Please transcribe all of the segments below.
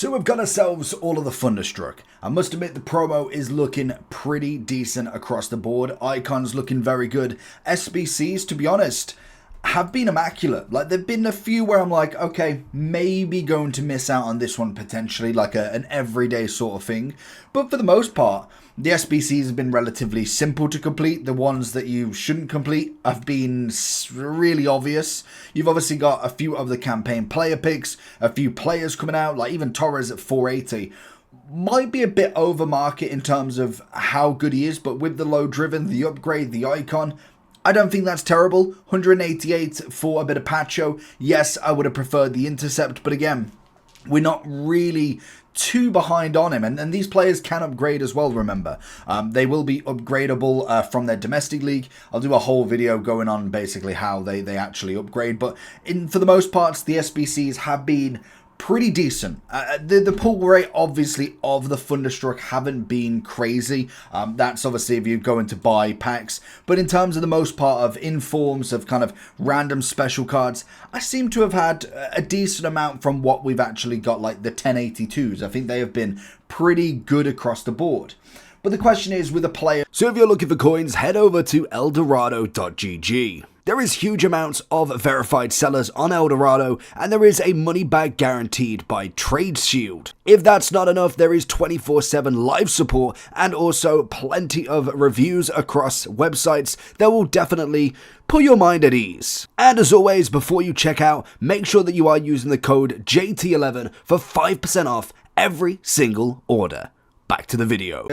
So we've got ourselves all of the Thunderstruck. I must admit the promo is looking pretty decent across the board. Icons looking very good. SBCs, to be honest, have been immaculate. Like, there've been a few where I'm like, okay, maybe going to miss out on this one potentially, like an everyday sort of thing. But for the most part, the SBCs have been relatively simple to complete. The ones that you shouldn't complete have been really obvious. You've obviously got a few of the campaign player picks, a few players coming out, like even Torres at 480. Might be a bit over market in terms of how good he is, but with the low driven, the upgrade, the icon, I don't think that's terrible. 188 for a bit of Pacho. Yes, I would have preferred the intercept, but again, we're not really too behind on him, and these players can upgrade as well, remember. They will be upgradable from their domestic league. I'll do a whole video going on basically how they actually upgrade, but for the most part, the SBCs have been pretty decent. The pull rate, obviously, of the Thunderstruck haven't been crazy. That's obviously if you go into buy packs. But in terms of the most part of informs of kind of random special cards, I seem to have had a decent amount from what we've actually got, like the 1082s. I think they have been pretty good across the board. But the question is with a player. So if you're looking for coins, head over to eldorado.gg. There is huge amounts of verified sellers on Eldorado, and there is a money back guaranteed by Trade Shield. If that's not enough, there is 24/7 live support and also plenty of reviews across websites that will definitely put your mind at ease. And as always, before you check out, make sure that you are using the code JT11 for 5% off every single order. Back to the video.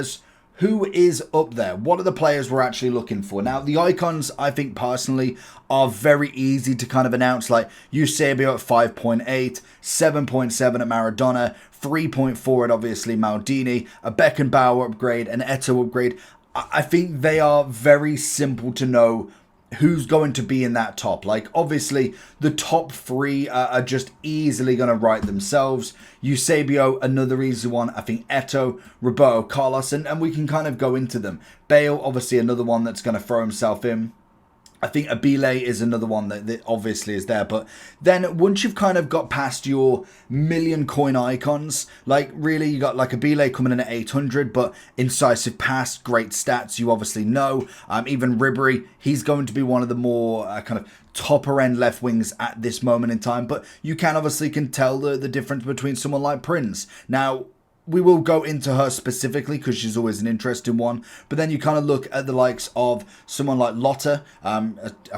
Who is up there? What are the players we're actually looking for? Now, the icons, I think personally, are very easy to kind of announce, like Eusebio at 5.8, 7.7 at Maradona, 3.4 at obviously Maldini, a Beckenbauer upgrade, an Eto'o upgrade. I think they are very simple to know who's going to be in that top. Like, obviously, the top three are just easily going to write themselves. Eusebio, another easy one. I think Eto'o, Roberto Carlos, and we can kind of go into them. Bale, obviously, another one that's going to throw himself in. I think Abile is another one that obviously is there. But then once you've kind of got past your million coin icons, like really you got like Abile coming in at 800, but incisive pass, great stats, you obviously know. Even Ribery, he's going to be one of the more kind of topper end left wings at this moment in time. But you can obviously tell the difference between someone like Prince. Now, we will go into her specifically because she's always an interesting one. But then you kind of look at the likes of someone like Lotta, I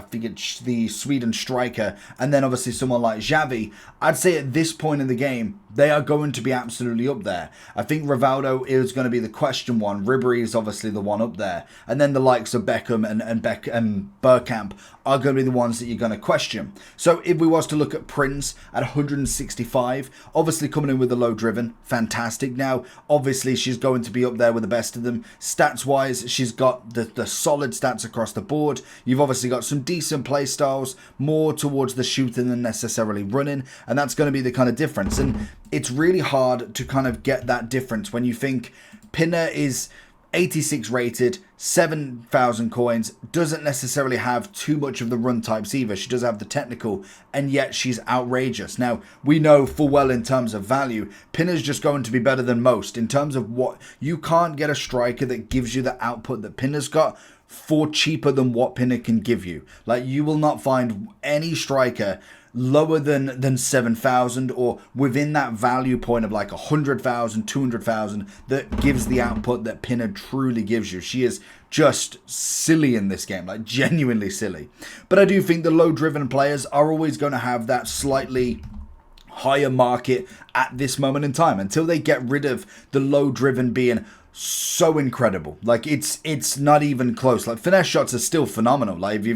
think it's the Sweden striker, and then obviously someone like Xavi. I'd say at this point in the game, they are going to be absolutely up there. I think Rivaldo is going to be the question one. Ribery is obviously the one up there. And then the likes of Beckham and Bergkamp are going to be the ones that you're going to question. So if we was to look at Prince at 165, obviously coming in with the low driven, fantastic. Now, obviously, she's going to be up there with the best of them. Stats-wise, she's got the solid stats across the board. You've obviously got some decent play styles, more towards the shooting than necessarily running, and that's going to be the kind of difference. And it's really hard to kind of get that difference when you think Pinner is 86 rated, 7,000 coins, doesn't necessarily have too much of the run types either. She does have the technical, and yet she's outrageous. Now, we know full well in terms of value, Pinner's just going to be better than most. In terms of what, you can't get a striker that gives you the output that Pinner's got for cheaper than what Pinner can give you. Like, you will not find any striker lower than 7,000 or within that value point of like 100,000, 200,000 that gives the output that Pinner truly gives you. She is just silly in this game, like genuinely silly. But I do think the low driven players are always going to have that slightly higher market at this moment in time until they get rid of the low driven being so incredible. Like, it's not even close. Like, finesse shots are still phenomenal. Like, if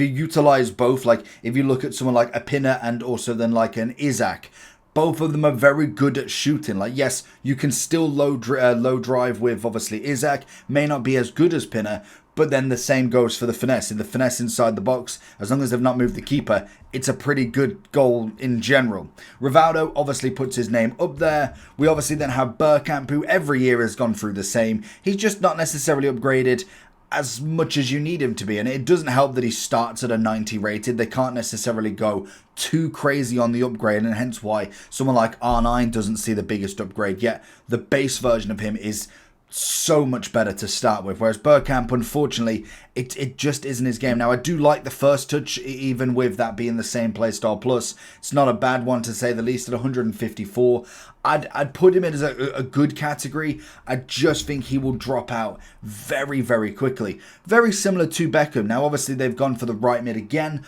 you utilize both, like if you look at someone like a Pinner and also then like an Isaac, both of them are very good at shooting. Like, yes, you can still low drive with obviously Isaac, may not be as good as Pinner, but then the same goes for the finesse. In the finesse inside the box, as long as they've not moved the keeper, it's a pretty good goal in general. Rivaldo obviously puts his name up there. We obviously then have Bergkamp, who every year has gone through the same. He's just not necessarily upgraded as much as you need him to be. And it doesn't help that he starts at a 90 rated. They can't necessarily go too crazy on the upgrade, and hence why someone like R9 doesn't see the biggest upgrade, yet the base version of him is so much better to start with. Whereas Bergkamp, unfortunately, it just isn't his game. Now, I do like the first touch, even with that being the same playstyle plus. It's not a bad one, to say the least, at 154. I'd put him in as a good category. I just think he will drop out very, very quickly. Very similar to Beckham. Now, obviously, they've gone for the right mid again.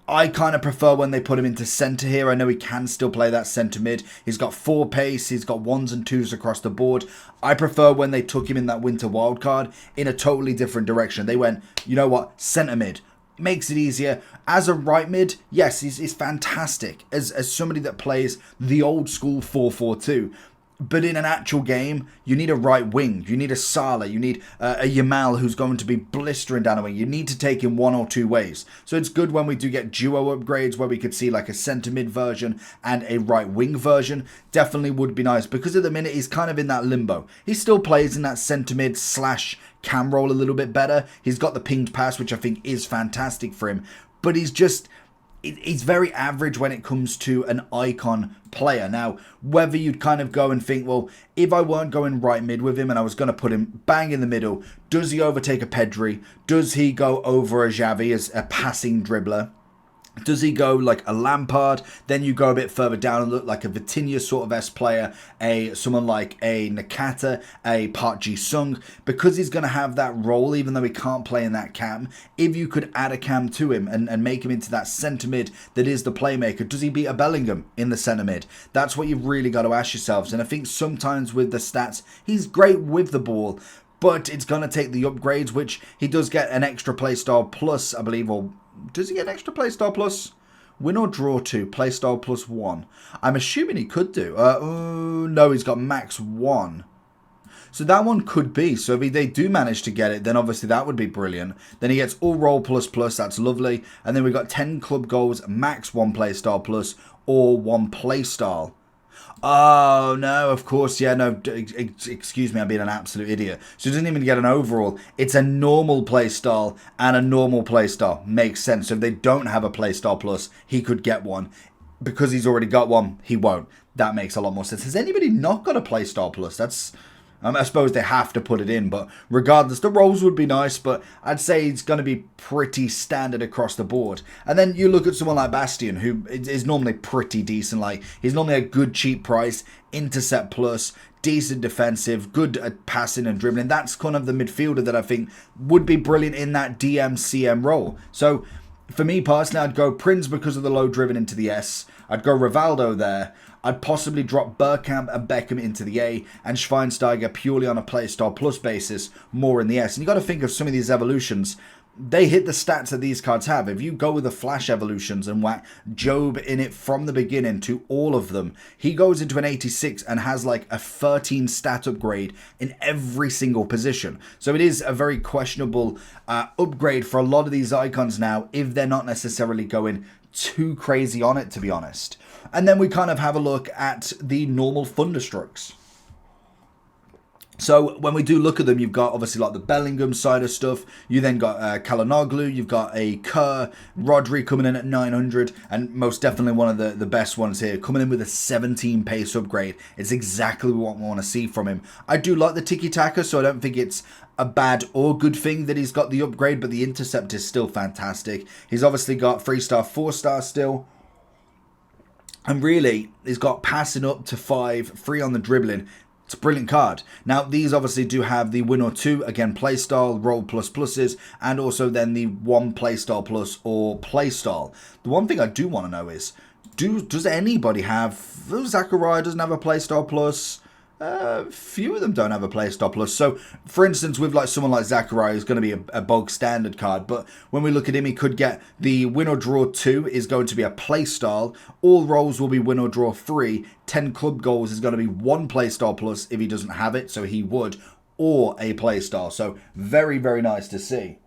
I kind of prefer when they put him into centre here. I know he can still play that centre mid. He's got 4 pace. He's got 1s and 2s across the board. I prefer when they took him in that winter wildcard in a totally different direction. They went, you know what, centre mid. Makes it easier. As a right mid, yes, he's fantastic. As somebody that plays the old school 4-4-2. But in an actual game, you need a right wing. You need a Salah. You need a Yamal who's going to be blistering down a wing. You need to take him one or two ways. So it's good when we do get duo upgrades where we could see like a centre mid version and a right wing version. Definitely would be nice, because at the minute he's kind of in that limbo. He still plays in that centre mid / cam role a little bit better. He's got the pinged pass, which I think is fantastic for him. But he's just... He's very average when it comes to an icon player. Now, whether you'd kind of go and think, well, if I weren't going right mid with him and I was going to put him bang in the middle, does he overtake a Pedri? Does he go over a Xavi as a passing dribbler? Does he go like a Lampard? Then you go a bit further down and look like a Vitinha sort of S player, someone like a Nakata, a Park Ji-sung, because he's going to have that role, even though he can't play in that cam. If you could add a cam to him and make him into that centre mid that is the playmaker, does he beat a Bellingham in the centre mid? That's what you've really got to ask yourselves. And I think sometimes with the stats, he's great with the ball, but it's going to take the upgrades, which he does get an extra playstyle plus, I believe, or... Does he get an extra playstyle plus? Win or draw 2, playstyle plus 1. I'm assuming he could do. No, he's got max 1. So that one could be. So if they do manage to get it, then obviously that would be brilliant. Then he gets all roll plus plus. That's lovely. And then we've got 10 club goals, max 1 playstyle plus, or 1 playstyle. Oh, no, of course, yeah, no, excuse me, I'm being an absolute idiot. So he doesn't even get an overall. It's a normal playstyle and a normal playstyle. Makes sense. So if they don't have a playstyle plus, he could get one. Because he's already got one, he won't. That makes a lot more sense. Has anybody not got a playstyle plus? That's... I suppose they have to put it in, but regardless, the roles would be nice, but I'd say it's going to be pretty standard across the board. And then you look at someone like Bastion, who is normally pretty decent. Like, he's normally a good cheap price, intercept plus, decent defensive, good at passing and dribbling. That's kind of the midfielder that I think would be brilliant in that DM-CM role. So, for me personally, I'd go Prince because of the low driven into the S. I'd go Rivaldo there. I'd possibly drop Bergkamp and Beckham into the A and Schweinsteiger purely on a playstyle plus basis, more in the S. And you got to think of some of these evolutions. They hit the stats that these cards have. If you go with the flash evolutions and whack Job in it from the beginning to all of them, he goes into an 86 and has like a 13 stat upgrade in every single position. So it is a very questionable upgrade for a lot of these icons now, if they're not necessarily going too crazy on it, to be honest. And then we kind of have a look at the normal Thunderstrucks. So when we do look at them, you've got obviously like the Bellingham side of stuff. You then got Kalanoglu, you've got a Kerr, Rodri coming in at 900, and most definitely one of the best ones here, coming in with a 17 pace upgrade. It's exactly what we want to see from him. I do like the tiki-taka, so I don't think it's a bad or good thing that he's got the upgrade, but the intercept is still fantastic. He's obviously got 3-star, 4-star still. And really, he's got passing up to 5, 3 on the dribbling. It's a brilliant card. Now, these obviously do have the win or 2, again, playstyle, roll plus pluses, and also then the 1 playstyle plus or playstyle. The one thing I do want to know is, does anybody have... Zachariah doesn't have a playstyle plus... few of them don't have a playstyle plus. So, for instance, with like someone like Zachariah, who's going to be a bog standard card, but when we look at him, he could get the win or draw 2 is going to be a playstyle. All rolls will be win or draw 3. 10 club goals is going to be 1 playstyle plus if he doesn't have it, so he would, or a playstyle. So, very, very nice to see.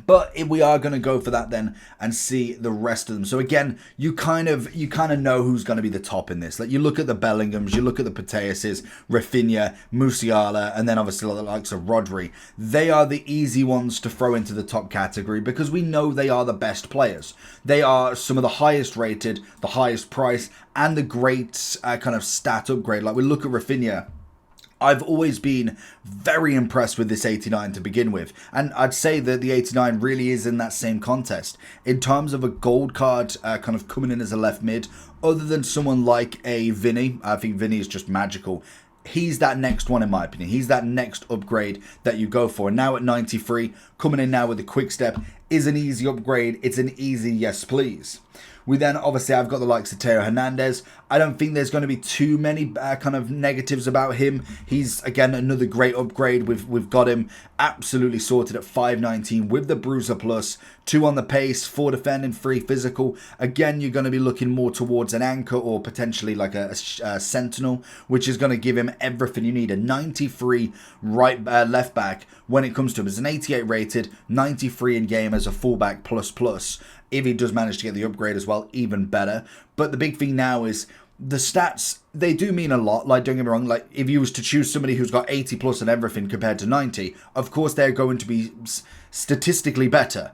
But if we are going to go for that then and see the rest of them. So again, you kind of know who's going to be the top in this. Like you look at the Bellinghams, you look at the Pateuses, Rafinha, Musiala, and then obviously the likes of Rodri. They are the easy ones to throw into the top category because we know they are the best players. They are some of the highest rated, the highest price, and the great kind of stat upgrade. Like we look at Rafinha. I've always been very impressed with this 89 to begin with. And I'd say that the 89 really is in that same contest. In terms of a gold card kind of coming in as a left mid, other than someone like a Vinny, I think Vinny is just magical. He's that next one in my opinion. He's that next upgrade that you go for. And now at 93, coming in now with the quick step is an easy upgrade. It's an easy yes please. We then, obviously, I've got the likes of Theo Hernandez. I don't think there's going to be too many kind of negatives about him. He's, again, another great upgrade. We've got him absolutely sorted at 519 with the Bruiser Plus, 2 on the pace, 4 defending, 3 physical. Again, you're going to be looking more towards an anchor or potentially like a sentinel, which is going to give him everything you need. A 93 left back when it comes to him. It's an 88 rated, 93 in game as a fullback plus. If he does manage to get the upgrade as well, even better. But the big thing now is the stats, they do mean a lot. Like, don't get me wrong, like if you was to choose somebody who's got 80 plus and everything compared to 90, of course they're going to be statistically better.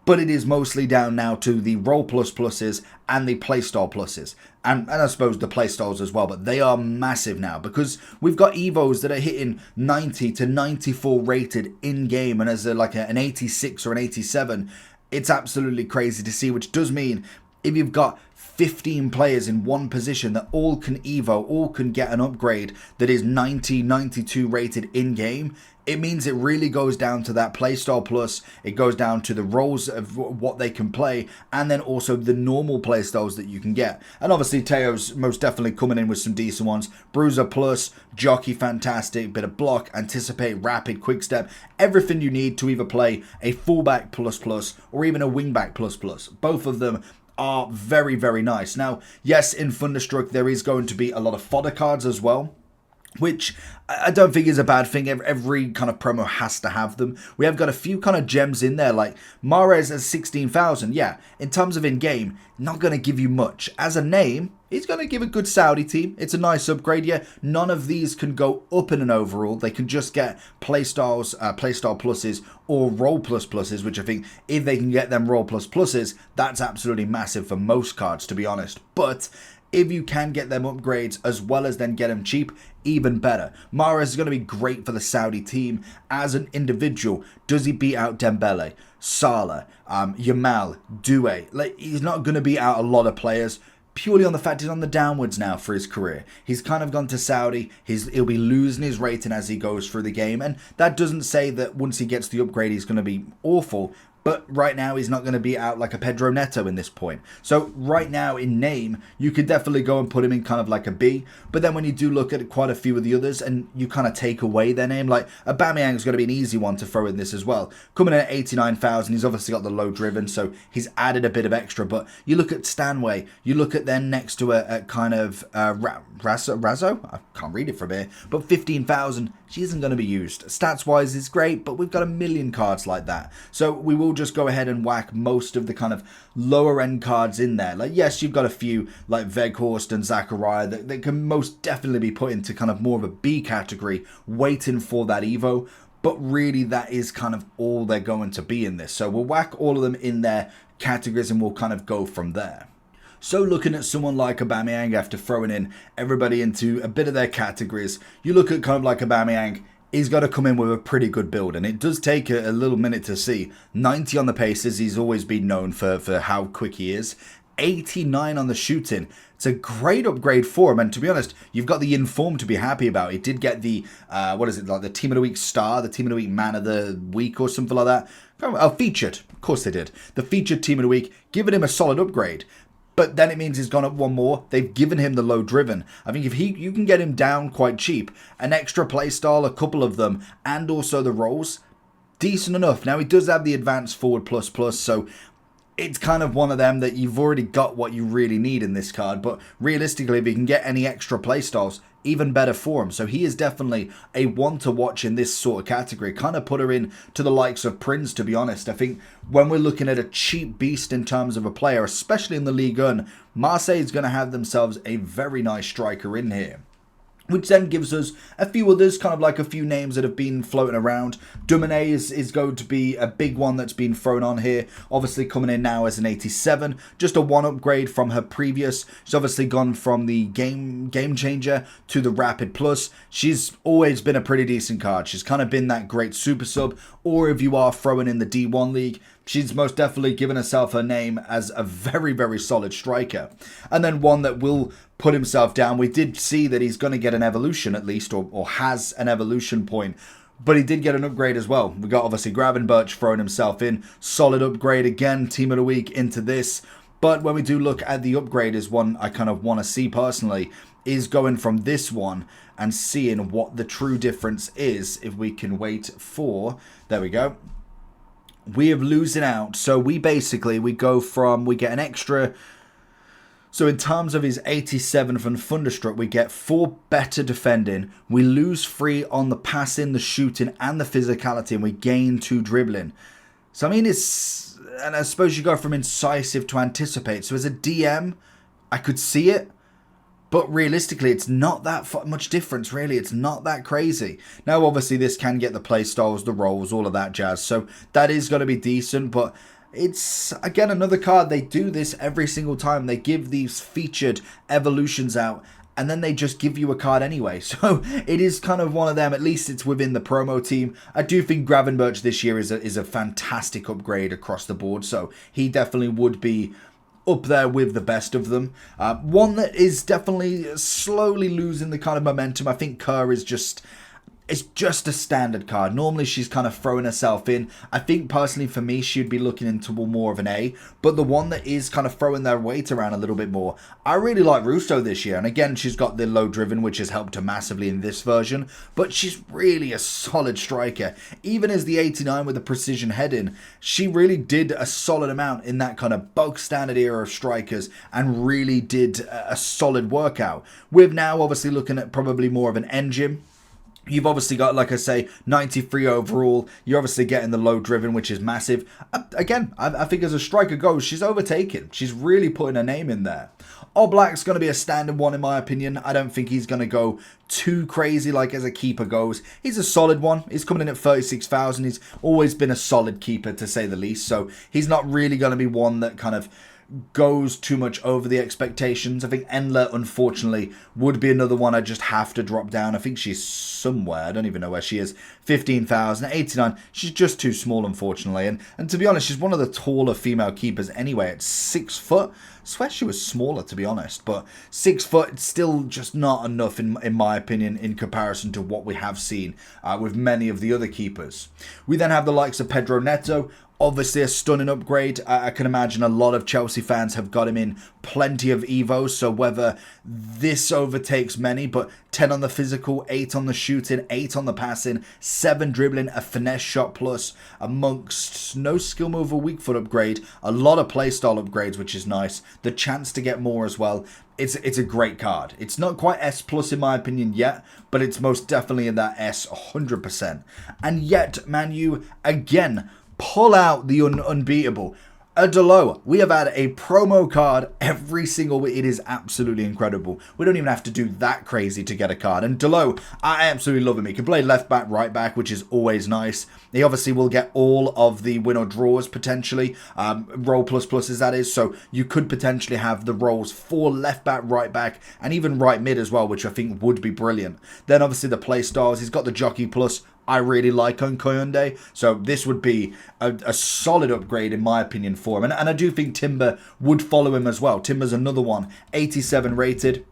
But it is mostly down now to the role pluses and the playstyle pluses. And I suppose the playstyles as well. But they are massive now because we've got Evos that are hitting 90 to 94 rated in-game. And as an 86 or an 87, it's absolutely crazy to see, which does mean if you've got 15 players in one position that all can Evo, all can get an upgrade that is 90, 92 rated in-game, it means it really goes down to that playstyle plus, it goes down to the roles of what they can play, and then also the normal playstyles that you can get. And obviously Teo's most definitely coming in with some decent ones. Bruiser plus, jockey fantastic, bit of block, anticipate, rapid, quick step, everything you need to either play a fullback plus or even a wingback plus. Both of them are very, very nice. Now, yes, in Thunderstruck there is going to be a lot of fodder cards as well, which I don't think is a bad thing. Every kind of promo has to have them. We have got a few kind of gems in there, like Mahrez at 16,000. Yeah, in terms of in-game, not going to give you much. As a name, he's going to give a good Saudi team. It's a nice upgrade. Yeah, none of these can go up in an overall. They can just get playstyle pluses or role pluses, which I think if they can get them role pluses, that's absolutely massive for most cards, to be honest. But if you can get them upgrades as well as then get them cheap, even better. Mahrez is going to be great for the Saudi team. As an individual, does he beat out Dembele, Salah, Yamal, Doué? Like, he's not going to beat out a lot of players, purely on the fact he's on the downwards now for his career. He's kind of gone to Saudi. He'll be losing his rating as he goes through the game. And that doesn't say that once he gets the upgrade, he's going to be awful. But right now, he's not going to be out like a Pedro Neto in this point. So right now, in name, you could definitely go and put him in kind of like a B. But then when you do look at quite a few of the others and you kind of take away their name, like Aubameyang is going to be an easy one to throw in this as well. Coming in at 89,000, he's obviously got the low driven, so he's added a bit of extra. But you look at Stanway, you look at then next to a kind of Razzo? I can't read it from here. But 15,000, she isn't going to be used. Stats-wise, it's great, but we've got a million cards like that. So we will just go ahead and whack most of the kind of lower end cards in there. Like, yes, you've got a few like Weghorst and Zachariah that can most definitely be put into kind of more of a B category, waiting for that Evo. But really, that is kind of all they're going to be in this. So we'll whack all of them in their categories and we'll kind of go from there. So looking at someone like Aubameyang, after throwing in everybody into a bit of their categories, you look at kind of like Aubameyang, he's got to come in with a pretty good build, and it does take a little minute to see. 90 on the paces, he's always been known for how quick he is. 89 on the shooting. It's a great upgrade for him, and to be honest, you've got the inform to be happy about. He did get the, the Team of the Week star, the Team of the Week Man of the Week or something like that. Oh, featured. Of course they did. The featured Team of the Week, giving him a solid upgrade. But then it means he's gone up one more. They've given him the low driven. I think if you can get him down quite cheap, an extra playstyle, a couple of them, and also the rolls, decent enough. Now he does have the advanced forward plus, so it's kind of one of them that you've already got what you really need in this card, but realistically, if you can get any extra playstyles, even better for him. So he is definitely a one to watch in this sort of category. Kind of put her in to the likes of Prince, to be honest. I think when we're looking at a cheap beast in terms of a player, especially in the Ligue 1, Marseille is going to have themselves a very nice striker in here. Which then gives us a few others, kind of like a few names that have been floating around. Dumine is going to be a big one that's been thrown on here. Obviously coming in now as an 87. Just a one upgrade from her previous. She's obviously gone from the game changer to the Rapid Plus. She's always been a pretty decent card. She's kind of been that great super sub. Or if you are throwing in the D1 League, she's most definitely given herself her name as a very, very solid striker. And then one that will put himself down. We did see that he's going to get an evolution at least, or has an evolution point. But he did get an upgrade as well. We got obviously Gravenberch throwing himself in. Solid upgrade again, team of the week into this. But when we do look at the upgrade, is one I kind of want to see personally, is going from this one and seeing what the true difference is if we can wait for, there we go. We have losing out. So we go from, we get an extra. So in terms of his 87 from Thunderstruck, we get 4 better defending. We lose 3 on the passing, the shooting, and the physicality, and we gain 2 dribbling. So I mean, it's, and I suppose you go from incisive to anticipate. So as a DM, I could see it. But realistically, it's not that much difference, really. It's not that crazy. Now, obviously, this can get the play styles, the roles, all of that jazz. So that is going to be decent. But it's, again, another card. They do this every single time. They give these featured evolutions out, and then they just give you a card anyway. So it is kind of one of them. At least it's within the promo team. I do think Gravenberch this year is a fantastic upgrade across the board. So he definitely would be up there with the best of them. One that is definitely slowly losing the kind of momentum. I think Kerr is just, it's just a standard card. Normally she's kind of throwing herself in. I think personally for me, she'd be looking into more of an A. But the one that is kind of throwing their weight around a little bit more, I really like Russo this year. And again, she's got the low driven, which has helped her massively in this version. But she's really a solid striker. Even as the 89 with the precision heading, she really did a solid amount in that kind of bulk standard era of strikers and really did a solid workout. We're now obviously looking at probably more of an engine. You've obviously got, like I say, 93 overall. You're obviously getting the low driven, which is massive. Again, I think as a striker goes, she's overtaken. She's really putting her name in there. Oblak's going to be a standard one in my opinion. I don't think he's going to go too crazy like as a keeper goes. He's a solid one. He's coming in at 36,000. He's always been a solid keeper to say the least. So he's not really going to be one that kind of goes too much over the expectations. I think Endler, unfortunately, would be another one I just have to drop down. I think she's somewhere. I don't even know where she is. 15,000, 89. She's just too small, unfortunately. And to be honest, she's one of the taller female keepers anyway at 6 foot. I swear she was smaller, to be honest. But 6 foot, it's still just not enough, in my opinion, in comparison to what we have seen with many of the other keepers. We then have the likes of Pedro Neto. Obviously a stunning upgrade. I can imagine a lot of Chelsea fans have got him in plenty of Evos, so whether this overtakes many, but 10 on the physical, 8 on the shooting, 8 on the passing, 7 dribbling, a finesse shot plus, amongst no skill move or weak foot upgrade, a lot of playstyle upgrades, which is nice, the chance to get more as well. It's a great card. It's not quite S plus in my opinion yet, but it's most definitely in that S 100%. And yet, Man U, again, pull out the unbeatable. A Delo. We have had a promo card every single week. It is absolutely incredible. We don't even have to do that crazy to get a card. And Delo, I absolutely love him. He can play left back, right back, which is always nice. He obviously will get all of the win or draws potentially. Roll plus pluses, that is. So you could potentially have the rolls for left back, right back, and even right mid as well, which I think would be brilliant. Then obviously the play styles. He's got the jockey plus. I really like on Koyunde, so this would be a solid upgrade in my opinion for him. And I do think Timber would follow him as well. Timber's another one, 87 rated.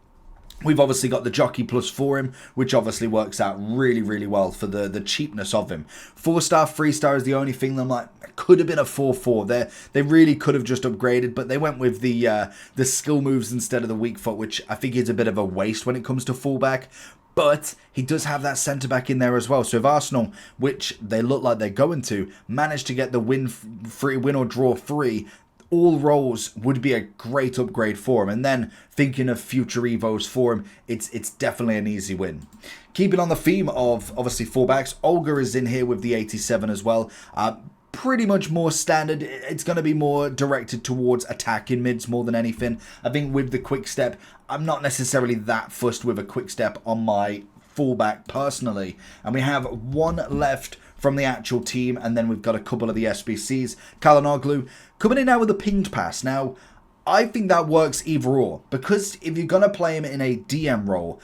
We've obviously got the jockey plus for him, which obviously works out really, really well for the cheapness of him. 4-star, 3-star is the only thing that I'm like, could have been a 4-4. They really could have just upgraded, but they went with the skill moves instead of the weak foot, which I think is a bit of a waste when it comes to fullback. But he does have that centre-back in there as well. So if Arsenal, which they look like they're going to, manage to get the win or draw free, all roles would be a great upgrade for him. And then thinking of future Evos for him, it's definitely an easy win. Keeping on the theme of, obviously, fullbacks, Olga is in here with the 87 as well. Pretty much more standard. It's going to be more directed towards attacking mids more than anything. I think with the quick step, I'm not necessarily that fussed with a quick step on my fullback personally. And we have one left from the actual team, and then we've got a couple of the SBCs. Kalanoglu coming in now with a pinged pass. Now, I think that works either or, because if you're going to play him in a DM role,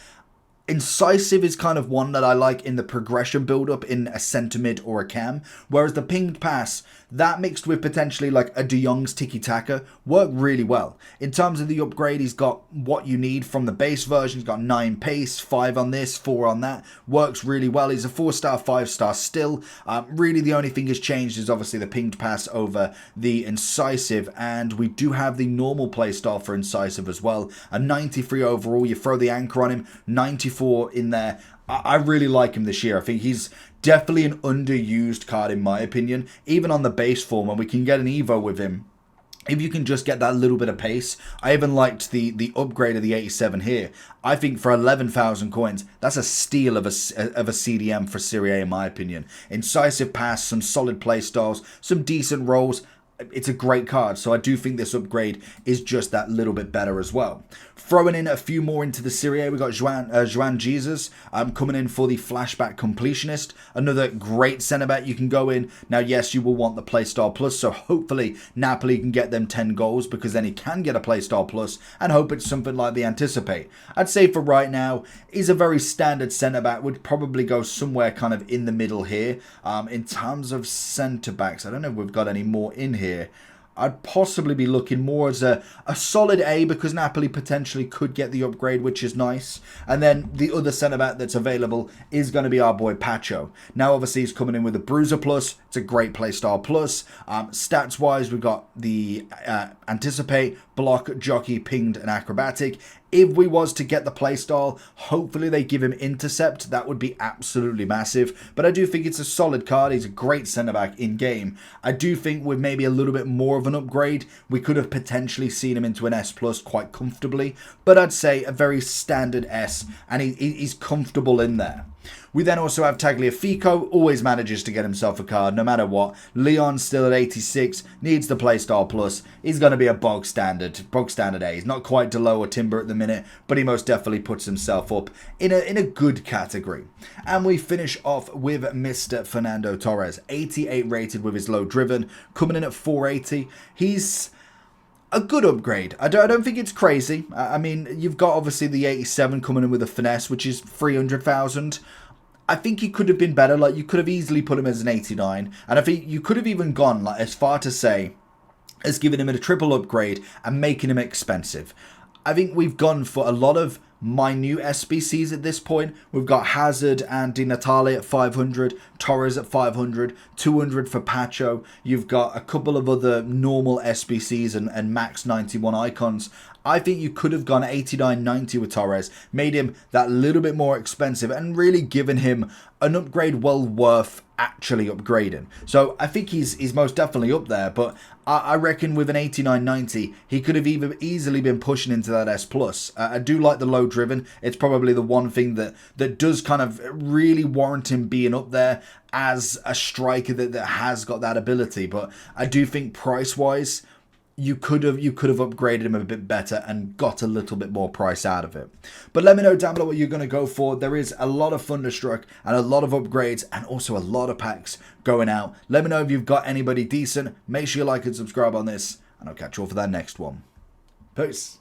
Incisive is kind of one that I like in the progression build-up in a centre mid or a cam, whereas the pinged pass, that mixed with potentially like a De Jong's tiki-taka, work really well. In terms of the upgrade, he's got what you need from the base version. He's got 9 pace, 5 on this, 4 on that. Works really well. He's a 4-star, 5-star still. Really the only thing has changed is obviously the pinged pass over the Incisive, and we do have the normal playstyle for Incisive as well. A 93 overall, you throw the anchor on him, 94 in there. I really like him this year. I think he's definitely an underused card in my opinion. Even on the base form, when we can get an Evo with him, if you can just get that little bit of pace. I even liked the upgrade of the 87 here. I think for 11,000 coins, that's a steal of a CDM for Serie A in my opinion. Incisive pass, some solid play styles, some decent rolls. It's a great card, so I do think this upgrade is just that little bit better as well. Throwing in a few more into the Serie A, we got Joan Jesus coming in for the flashback completionist. Another great centre-back you can go in. Now, yes, you will want the playstyle plus, so hopefully Napoli can get them 10 goals, because then he can get a playstyle plus, and hope it's something like the Anticipate. I'd say for right now, he's a very standard centre-back, would probably go somewhere kind of in the middle here. In terms of centre-backs, I don't know if we've got any more in here. I'd possibly be looking more as a solid A, because Napoli potentially could get the upgrade, which is nice. And then the other centre-back that's available is going to be our boy Pacho. Now, obviously, he's coming in with a Bruiser Plus. It's a great playstyle plus. Stats-wise, we've got the Anticipate, Block, Jockey, Pinged, and Acrobatic. If we was to get the playstyle, hopefully they give him Intercept. That would be absolutely massive. But I do think it's a solid card. He's a great centre-back in-game. I do think with maybe a little bit more of an upgrade, we could have potentially seen him into an S plus quite comfortably. But I'd say a very standard S, and he's comfortable in there. We then also have Tagliafico, always manages to get himself a card no matter what. Leon still at 86, needs the playstyle plus. He's going to be a bog standard A. He's not quite Delo or Timber at the minute, but he most definitely puts himself up in a good category. And we finish off with Mr. Fernando Torres, 88 rated with his low driven, coming in at 480. He's a good upgrade. I don't think it's crazy. I mean, you've got obviously the 87 coming in with a finesse, which is 300,000. I think he could have been better. Like, you could have easily put him as an 89. And I think you could have even gone like as far to say as giving him a triple upgrade and making him expensive. I think we've gone for a lot of minute SBCs at this point. We've got Hazard and Di Natale at 500, Torres at 500, 200 for Pacho. You've got a couple of other normal SBCs and max 91 icons. I think you could have gone 89, 90 with Torres, made him that little bit more expensive, and really given him an upgrade well worth actually upgrading. So I think he's most definitely up there, but I reckon with an 89, 90, he could have even easily been pushing into that S+. I do like the low driven. It's probably the one thing that does kind of really warrant him being up there as a striker that has got that ability. But I do think price-wise, you could have upgraded him a bit better and got a little bit more price out of it. But let me know down below what you're going to go for. There is a lot of Thunderstruck and a lot of upgrades and also a lot of packs going out. Let me know if you've got anybody decent. Make sure you like and subscribe on this, and I'll catch you all for that next one. Peace.